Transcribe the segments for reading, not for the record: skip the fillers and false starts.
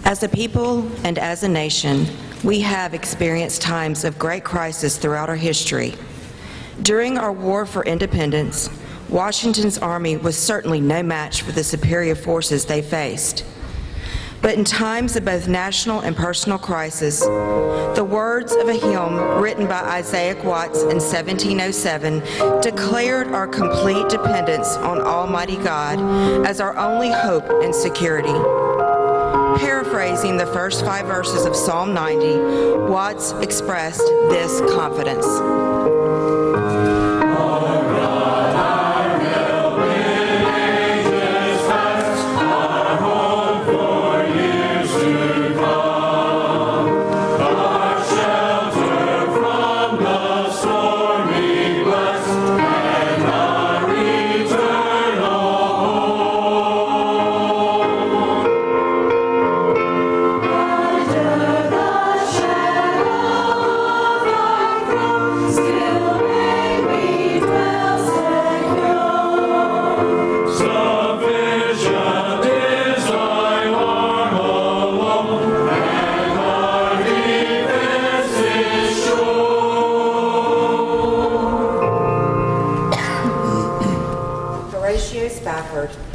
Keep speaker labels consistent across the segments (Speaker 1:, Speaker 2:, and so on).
Speaker 1: As a people and as a nation, we have experienced times of great crisis throughout our history. During our war for independence, Washington's army was certainly no match for the superior forces they faced. But in times of both national and personal crisis, the words of a hymn written by Isaiah Watts in 1707 declared our complete dependence on Almighty God as our only hope and security. Paraphrasing the first 5 verses of Psalm 90, Watts expressed this confidence.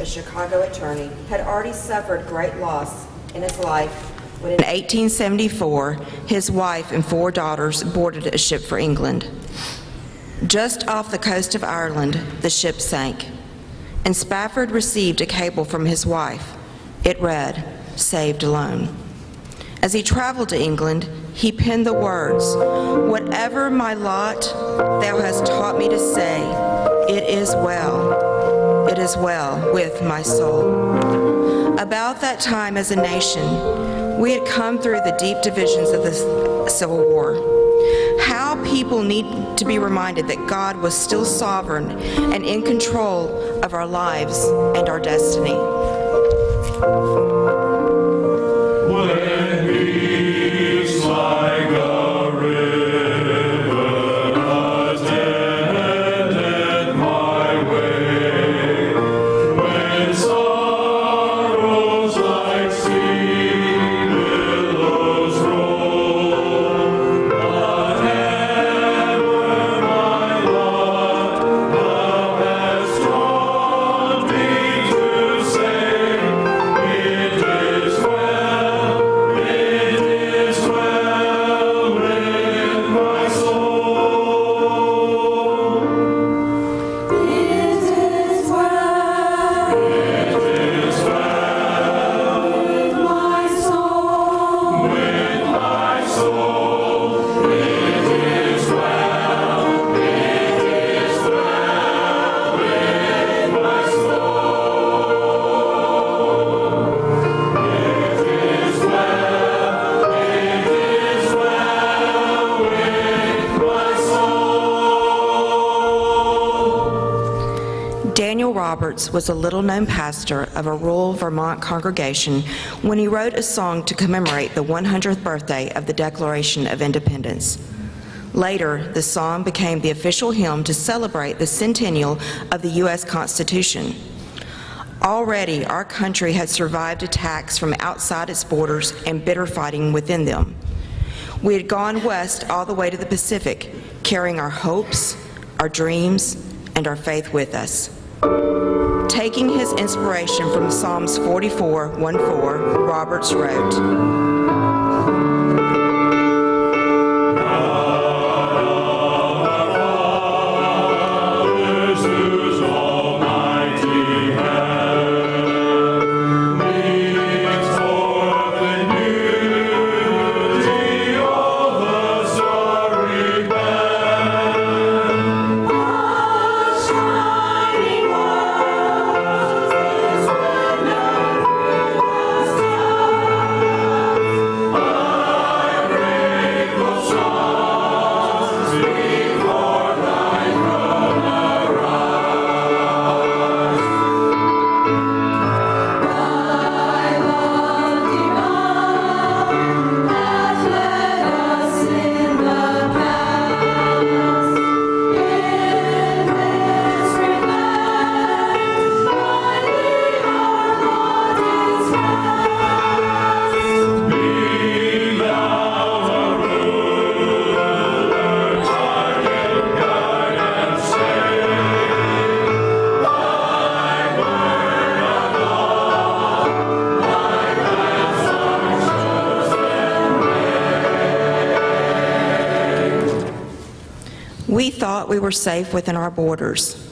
Speaker 1: A Chicago attorney, had already suffered great loss in his life when in 1874 his wife and 4 daughters boarded a ship for England. Just off the coast of Ireland, the ship sank, and Spafford received a cable from his wife. It read, "Saved alone." As he traveled to England, he penned the words, "Whatever my lot, thou hast taught me to say, it is well. It is well with my soul." About that time as a nation, we had come through the deep divisions of the Civil War. How people need to be reminded that God was still sovereign and in control of our lives and our destiny. Roberts was a little-known pastor of a rural Vermont congregation when he wrote a song to commemorate the 100th birthday of the Declaration of Independence. Later, the song became the official hymn to celebrate the centennial of the U.S. Constitution. Already, our country had survived attacks from outside its borders and bitter fighting within them. We had gone west all the way to the Pacific, carrying our hopes, our dreams, and our faith with us. Taking his inspiration from Psalms 44:1-4, Roberts wrote, We thought we were safe within our borders,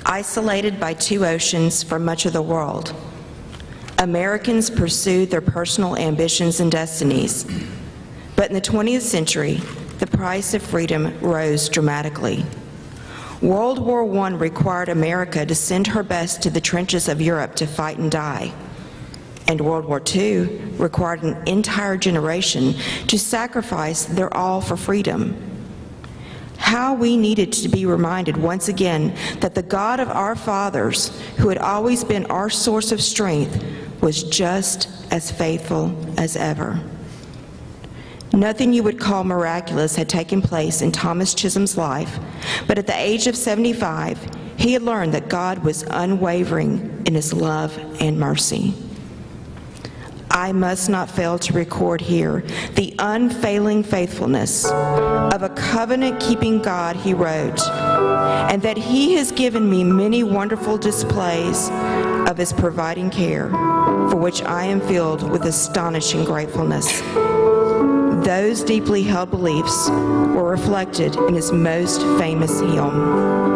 Speaker 1: isolated by two oceans from much of the world. Americans pursued their personal ambitions and destinies. But in the 20th century, the price of freedom rose dramatically. World War I required America to send her best to the trenches of Europe to fight and die. And World War II required an entire generation to sacrifice their all for freedom. How we needed to be reminded once again that the God of our fathers, who had always been our source of strength, was just as faithful as ever. Nothing you would call miraculous had taken place in Thomas Chisholm's life, but at the age of 75, he had learned that God was unwavering in his love and mercy. I must not fail to record here the unfailing faithfulness of a covenant-keeping God, he wrote, and that he has given me many wonderful displays of his providing care, for which I am filled with astonishing gratefulness. Those deeply held beliefs were reflected in his most famous hymn.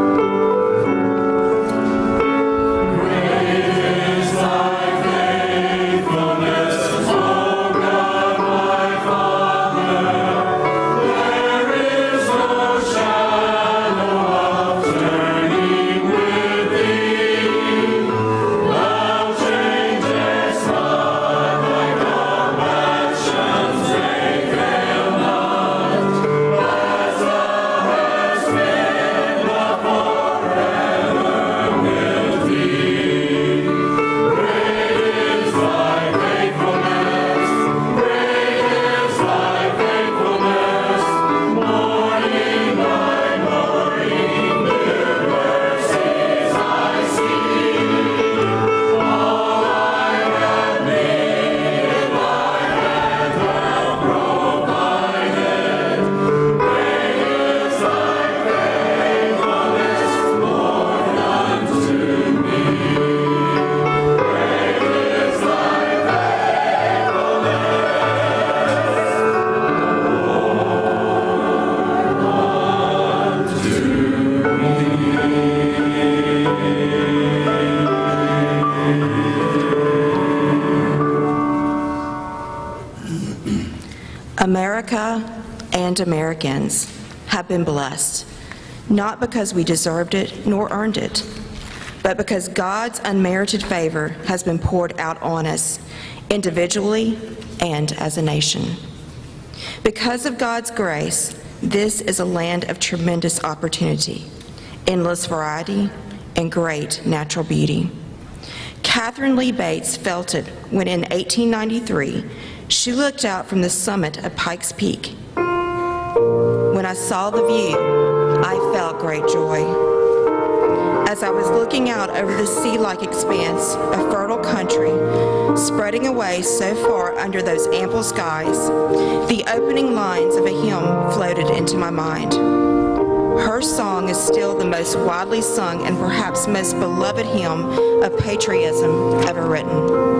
Speaker 1: America and Americans have been blessed, not because we deserved it nor earned it, but because God's unmerited favor has been poured out on us individually and as a nation. Because of God's grace, this is a land of tremendous opportunity, endless variety, and great natural beauty. Catherine Lee Bates felt it when in 1893, she looked out from the summit of Pikes Peak. When I saw the view, I felt great joy. As I was looking out over the sea-like expanse of fertile country, spreading away so far under those ample skies, the opening lines of a hymn floated into my mind. Her song is still the most widely sung and perhaps most beloved hymn of patriotism ever written.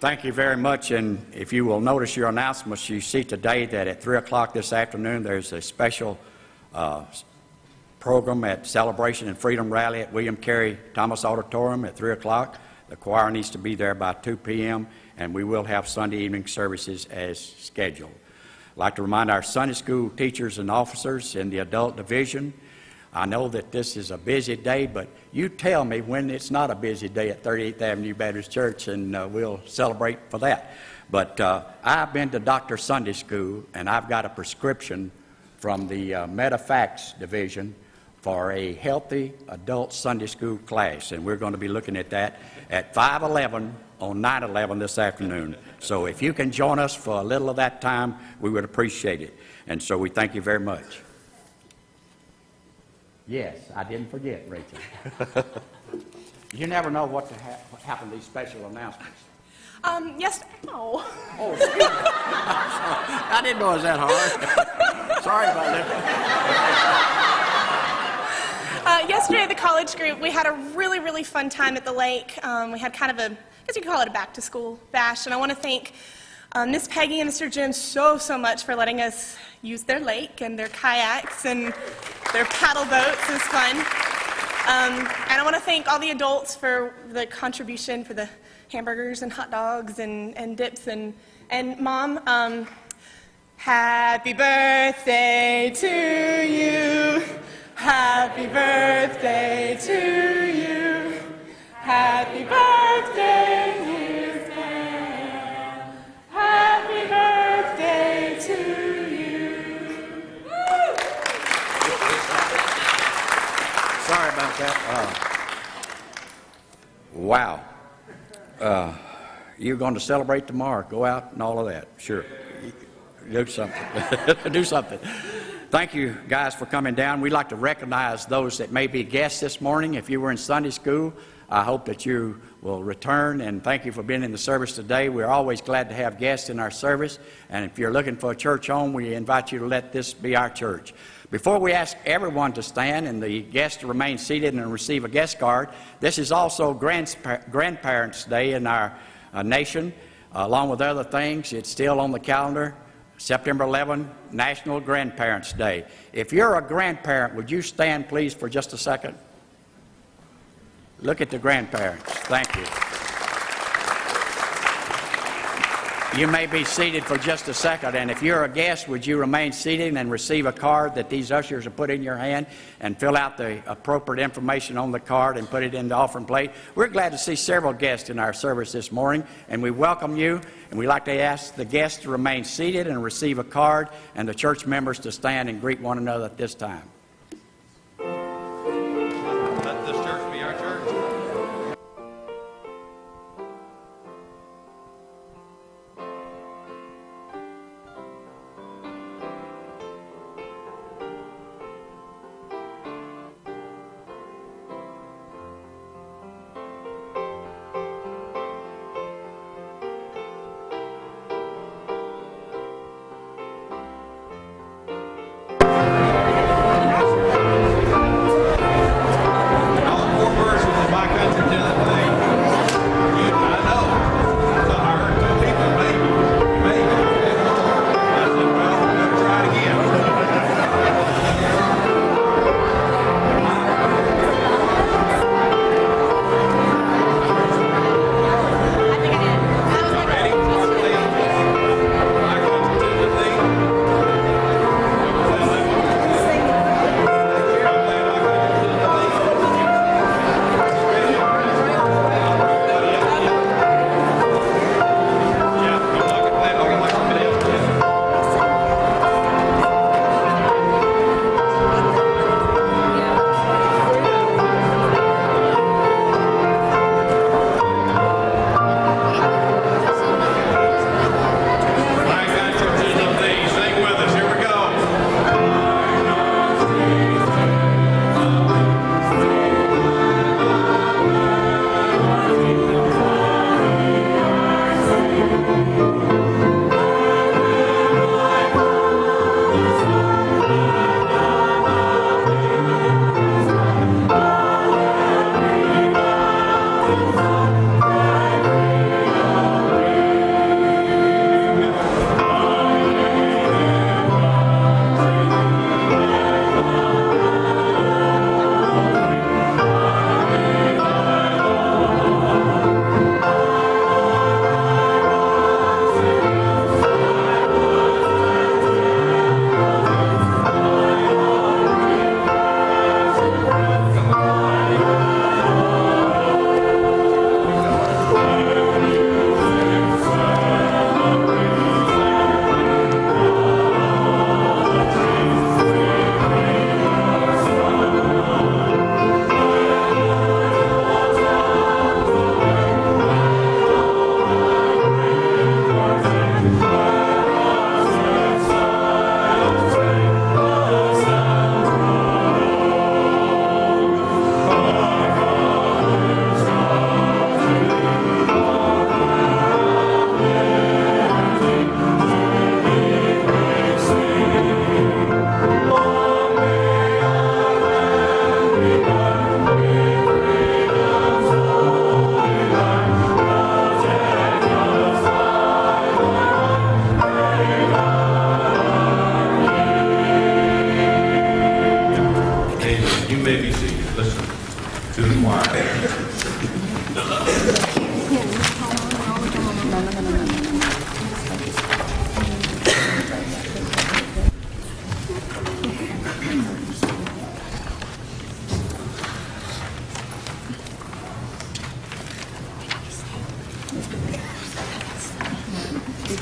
Speaker 2: Thank you very much, and if you will notice your announcements, you see today that at 3 o'clock this afternoon there's a special program at Celebration and Freedom Rally at William Carey Thomas Auditorium at 3 o'clock. The choir needs to be there by 2 p.m., and we will have Sunday evening services as scheduled. I'd like to remind our Sunday school teachers and officers in the adult division, I know that this is a busy day, but you tell me when it's not a busy day at 38th Avenue Baptist Church, and we'll celebrate for that. But I've been to Dr. Sunday School, and I've got a prescription from the Medifacts division for a healthy adult Sunday school class, and we're going to be looking at that at 5:11 on 9/11 this afternoon. So if you can join us for a little of that time, we would appreciate it. And so we thank you very much. Yes, I didn't forget, Rachel. You never know what happen to these special announcements.
Speaker 3: Yes. Oh.
Speaker 2: Oh, excuse me. I didn't know it was that hard. Sorry about that.
Speaker 3: Yesterday, the college group, we had a really fun time at the lake. We had kind of a, I guess you could call it a back-to-school bash, and I want to thank Miss Peggy and Mr. Jim so much for letting us use their lake and their kayaks and their paddle boats. It was fun. And I want to thank all the adults for the contribution for the hamburgers and hot dogs and dips. And Mom, happy birthday to you. Happy birthday to you. Happy birthday, dear Sam. Happy birthday to you.
Speaker 2: Sorry about that. Wow. You're going to celebrate tomorrow. Go out and all of that. Sure. Do something. Do something. Thank you, guys, for coming down. We'd like to recognize those that may be guests this morning. If you were in Sunday school, I hope that you will return, and thank you for being in the service today. We're always glad to have guests in our service, and if you're looking for a church home, we invite you to let this be our church. Before we ask everyone to stand and the guests to remain seated and receive a guest card, this is also Grandparents' Day in our nation. Along with other things, it's still on the calendar. September 11, National Grandparents' Day. If you're a grandparent, would you stand, please, for just a second? Look at the grandparents. Thank you. You may be seated for just a second, and if you're a guest, would you remain seated and receive a card that these ushers will put in your hand and fill out the appropriate information on the card and put it in the offering plate. We're glad to see several guests in our service this morning, and we welcome you, and we'd like to ask the guests to remain seated and receive a card, and the church members to stand and greet one another at this time.
Speaker 4: Let this church be our church.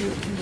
Speaker 5: Israel.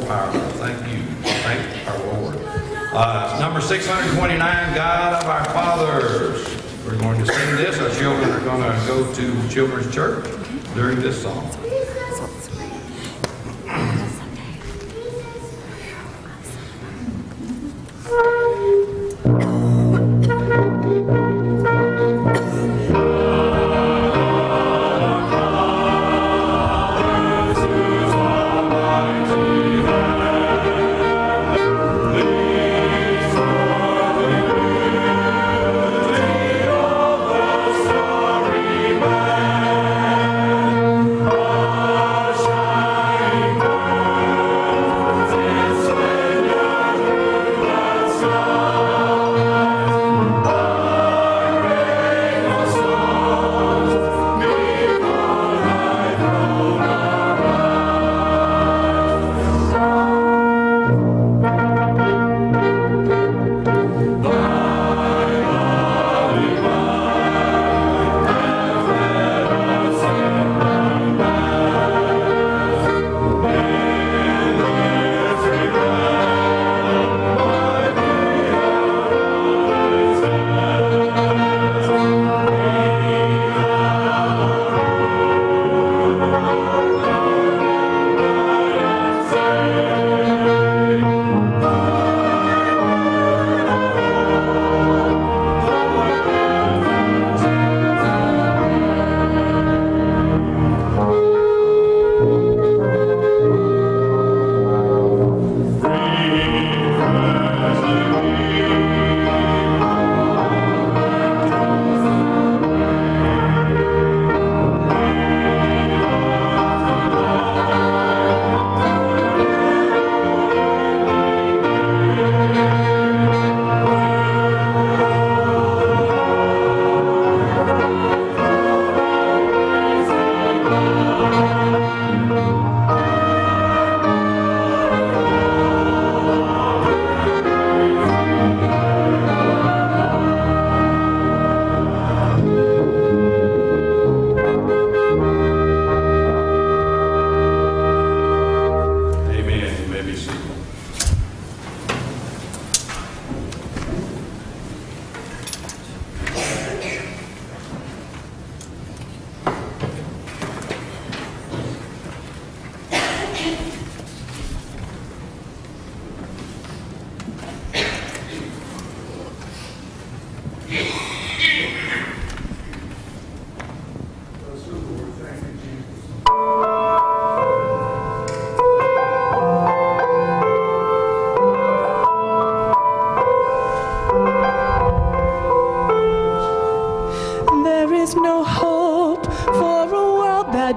Speaker 4: powerful. Thank you. Thank our Lord. Number 629, God of our fathers. We're going to sing this. Our children are going to go to Children's Church during this song.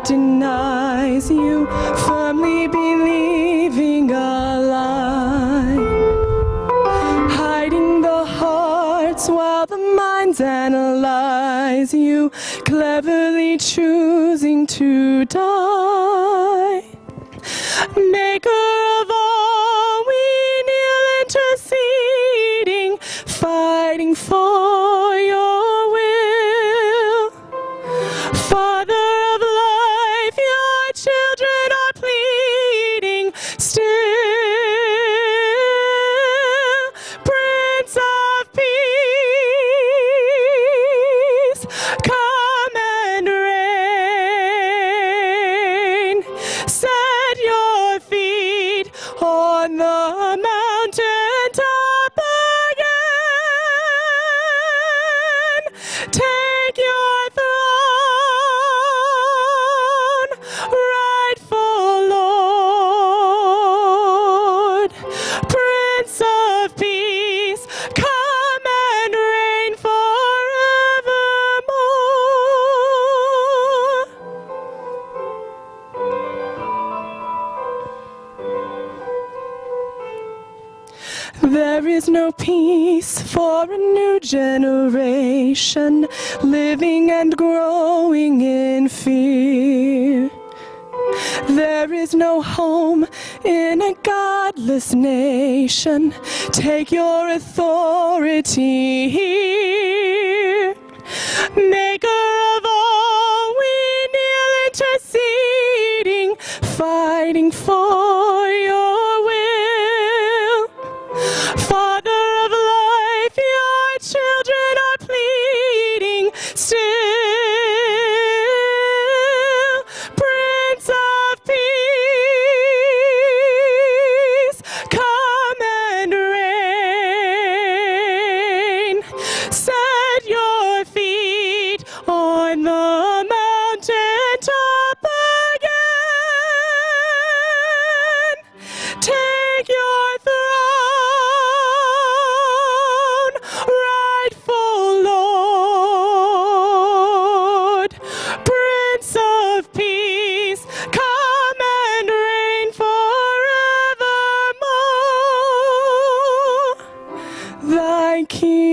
Speaker 5: Denies you, firmly believing a lie, hiding the hearts while the minds analyze you, cleverly choosing to die. Maker of all, we kneel interceding, fighting for your will. Father of life, your children are pleading still. Prince of Peace, come and reign. Set your feet on the mountain top again. Take your throne, rightful Lord. Prince of Peace, come and reign forevermore. There is no peace for a new generation, living and growing in fear. There is no home in a godless nation. Take your authority here. Maker of all, we kneel interceding, fighting for your will. Thy kingdom